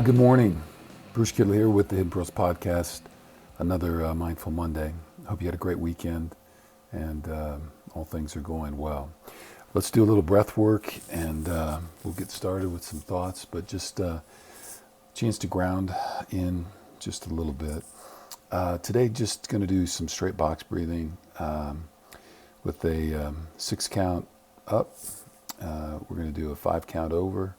Good morning. Bruce Kittle here with the Hidden Pearls Podcast. Another Mindful Monday. Hope you had a great weekend and all things are going well. Let's do a little breath work and we'll get started with some thoughts, but just a chance to ground in just a little bit. Today, just going to do some straight box breathing with a 6 count up. We're going to do a 5 count over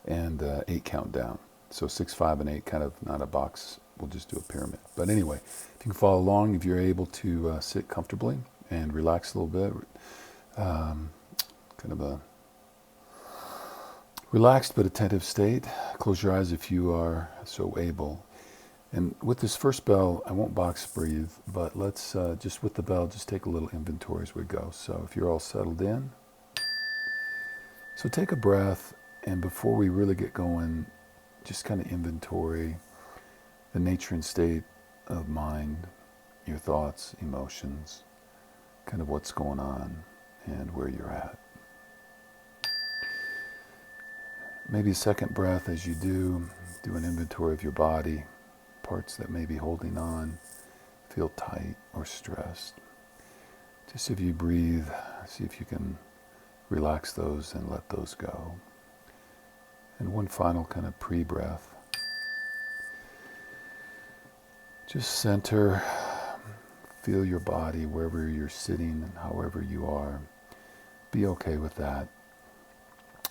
and 8 count down. So 6, 5, and 8, kind of not a box. We'll just do a pyramid. But anyway, if you can follow along, if you're able to sit comfortably and relax a little bit, kind of a relaxed but attentive state. Close your eyes if you are so able. And with this first bell, I won't box breathe, but let's just with the bell, just take a little inventory as we go. So if you're all settled in, so take a breath, and before we really get going, just kind of inventory the nature and state of mind, your thoughts, emotions, kind of what's going on and where you're at. Maybe a second breath as you do an inventory of your body, parts that may be holding on, feel tight or stressed. Just if you breathe, see if you can relax those and let those go. And one final kind of pre-breath. Just center, feel your body wherever you're sitting and however you are. Be okay with that.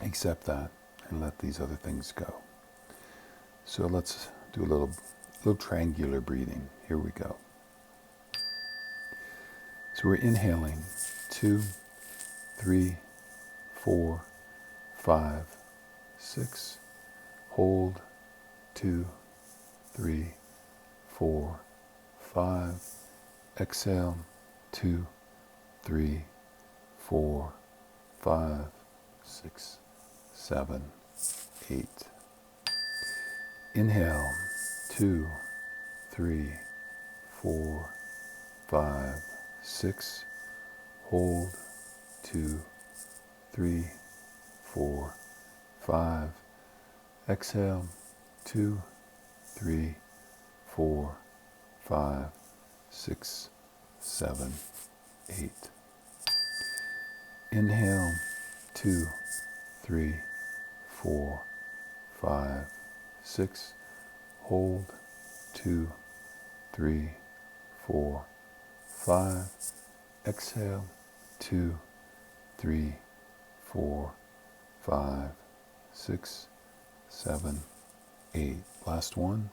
Accept that and let these other things go. So let's do a little triangular breathing. Here we go. So we're inhaling 2, 3, 4, 5, 6. Hold 2, 3, 4, 5. Exhale 2, 3, 4, 5, 6, 7, 8. Inhale 2, 3, 4, 5, 6. Hold 2, 3, 4, 5. Exhale 2, 3, 4, 5, 6, 7, 8. Inhale 2, 3, 4, 5, 6. Hold 2, 3, 4, 5. Exhale 2, 3, 4, 5, 6, 7, 8. Last one.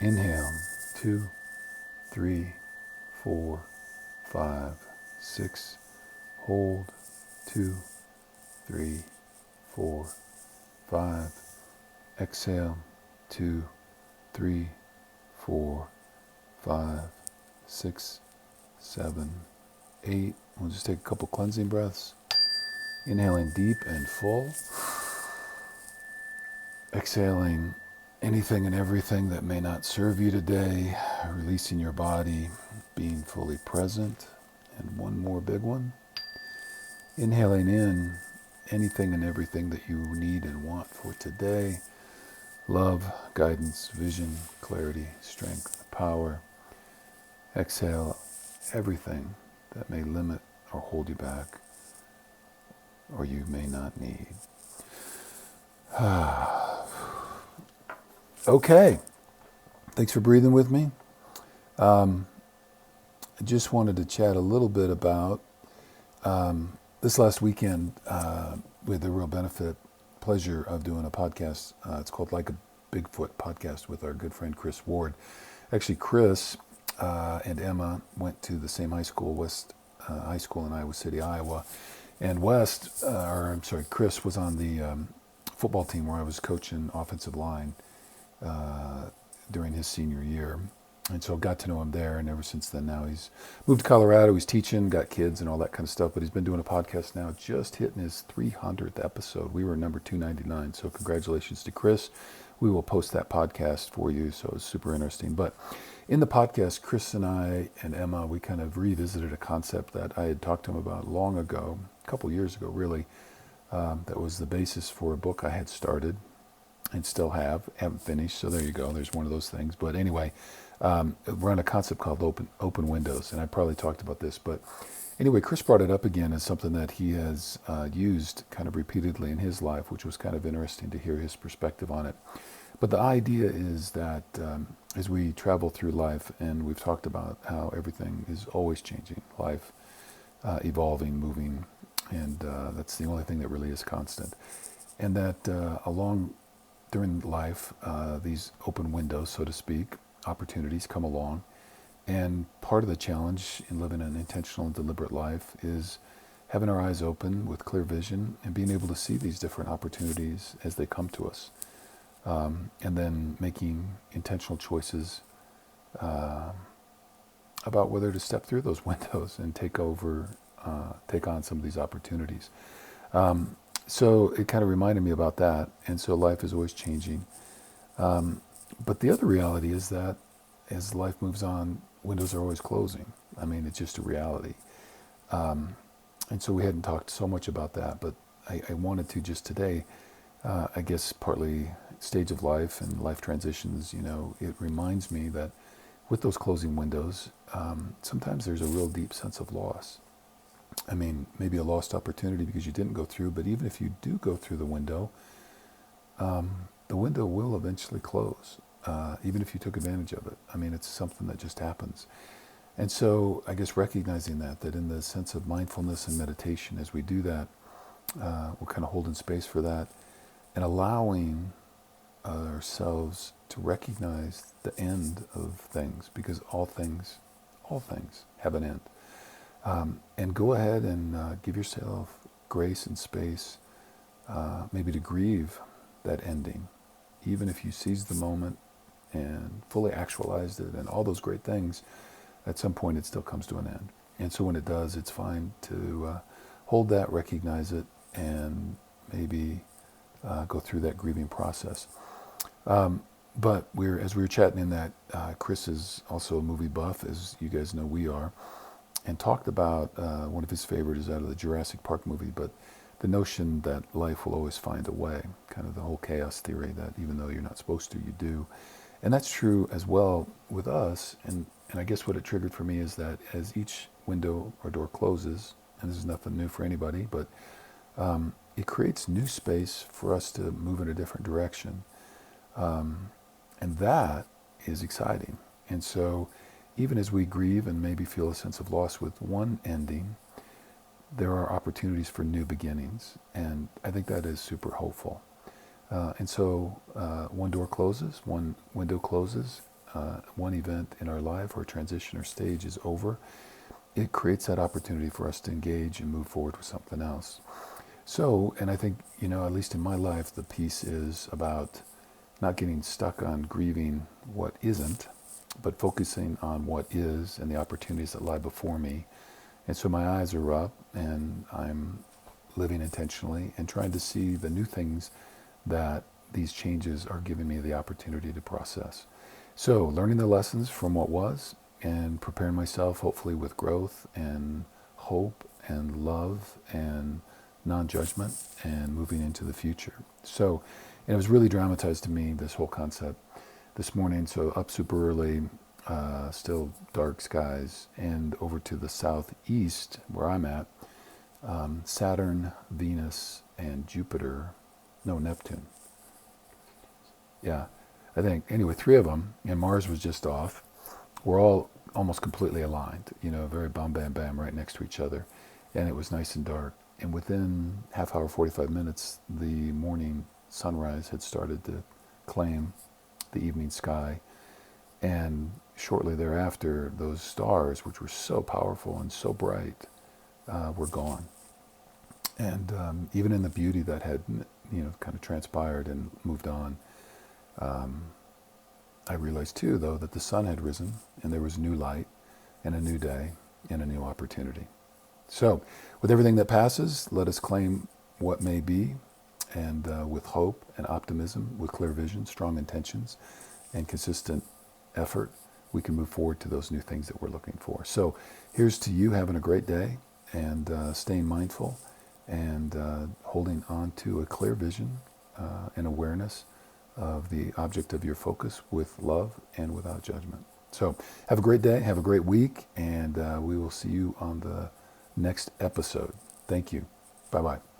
Inhale 2, 3, 4, 5, 6. Hold 2, 3, 4, 5. Exhale 2, 3, 4, 5, 6, 7, 8. We'll just take a couple cleansing breaths. Inhaling deep and full. Exhaling anything and everything that may not serve you today. Releasing your body, being fully present. And one more big one. Inhaling in anything and everything that you need and want for today. Love, guidance, vision, clarity, strength, power. Exhale everything that may limit or hold you back or you may not need. Okay. Thanks for breathing with me. I just wanted to chat a little bit about this last weekend. We had the real pleasure of doing a podcast. It's called Like a Bigfoot podcast with our good friend Chris Ward. Actually, Chris and Emma went to the same high school, West High School in Iowa City, Iowa. And Chris was on the football team where I was coaching offensive line during his senior year. And so got to know him there, and ever since then now he's moved to Colorado, he's teaching, got kids and all that kind of stuff, but he's been doing a podcast now, just hitting his 300th episode. We were number 299, so congratulations to Chris. We will post that podcast for you, so it's super interesting. But in the podcast, Chris and I and Emma, we kind of revisited a concept that I had talked to him about long ago, a couple years ago really, that was the basis for a book I had started and still haven't finished. So there you go. There's one of those things. But anyway, we're on a concept called open windows, and I probably talked about this. But anyway, Chris brought it up again as something that he has used kind of repeatedly in his life, which was kind of interesting to hear his perspective on it. But the idea is that as we travel through life, and we've talked about how everything is always changing, life evolving, moving, and that's the only thing that really is constant. And that during life, these open windows, so to speak, opportunities come along. And part of the challenge in living an intentional and deliberate life is having our eyes open with clear vision and being able to see these different opportunities as they come to us. And then making intentional choices about whether to step through those windows and take on some of these opportunities. So it kind of reminded me about that. And so life is always changing. But the other reality is that as life moves on, windows are always closing. I mean, it's just a reality. And so we hadn't talked so much about that, but I wanted to just today, I guess partly stage of life and life transitions, it reminds me that with those closing windows, sometimes there's a real deep sense of loss. I mean, maybe a lost opportunity because you didn't go through, but even if you do go through the window will eventually close, even if you took advantage of it. I mean, it's something that just happens. And so I guess recognizing that in the sense of mindfulness and meditation, as we do that, we're kind of holding space for that and allowing ourselves to recognize the end of things, because all things have an end. And go ahead and give yourself grace and space, maybe to grieve that ending, even if you seized the moment and fully actualized it and all those great things. At some point it still comes to an end. And so when it does, it's fine to hold that, recognize it, and maybe go through that grieving process. But as we were chatting in that, Chris is also a movie buff, as you guys know we are, and talked about one of his favorites out of the Jurassic Park movie, but the notion that life will always find a way, kind of the whole chaos theory that even though you're not supposed to, you do. And that's true as well with us. And I guess what it triggered for me is that as each window or door closes, and this is nothing new for anybody, but it creates new space for us to move in a different direction. And that is exciting. And so even as we grieve and maybe feel a sense of loss with one ending, there are opportunities for new beginnings. And I think that is super hopeful. And so one door closes, one window closes, one event in our life or transition or stage is over. It creates that opportunity for us to engage and move forward with something else. So, and I think, at least in my life, the piece is about not getting stuck on grieving what isn't, but focusing on what is and the opportunities that lie before me. And so my eyes are up and I'm living intentionally and trying to see the new things that these changes are giving me the opportunity to process. So learning the lessons from what was and preparing myself hopefully with growth and hope and love and non-judgment and moving into the future. So, and it was really dramatized to me, this whole concept this morning. So up super early, still dark skies, and over to the southeast where I'm at, Saturn, Venus, and Neptune. Yeah, I think, anyway, 3 of them, and Mars was just off. We're all almost completely aligned, very bam, bam, bam, right next to each other. And it was nice and dark. And within half hour, 45 minutes, the morning sunrise had started to claim the evening sky. And shortly thereafter, those stars, which were so powerful and so bright, were gone. And even in the beauty that had, kind of transpired and moved on, I realized too, though, that the sun had risen and there was new light and a new day and a new opportunity. So, with everything that passes, let us claim what may be, and with hope and optimism, with clear vision, strong intentions, and consistent effort, we can move forward to those new things that we're looking for. So, here's to you having a great day and staying mindful and holding on to a clear vision and awareness of the object of your focus with love and without judgment. So have a great day, have a great week, and we will see you on the next episode. Thank you. Bye-bye.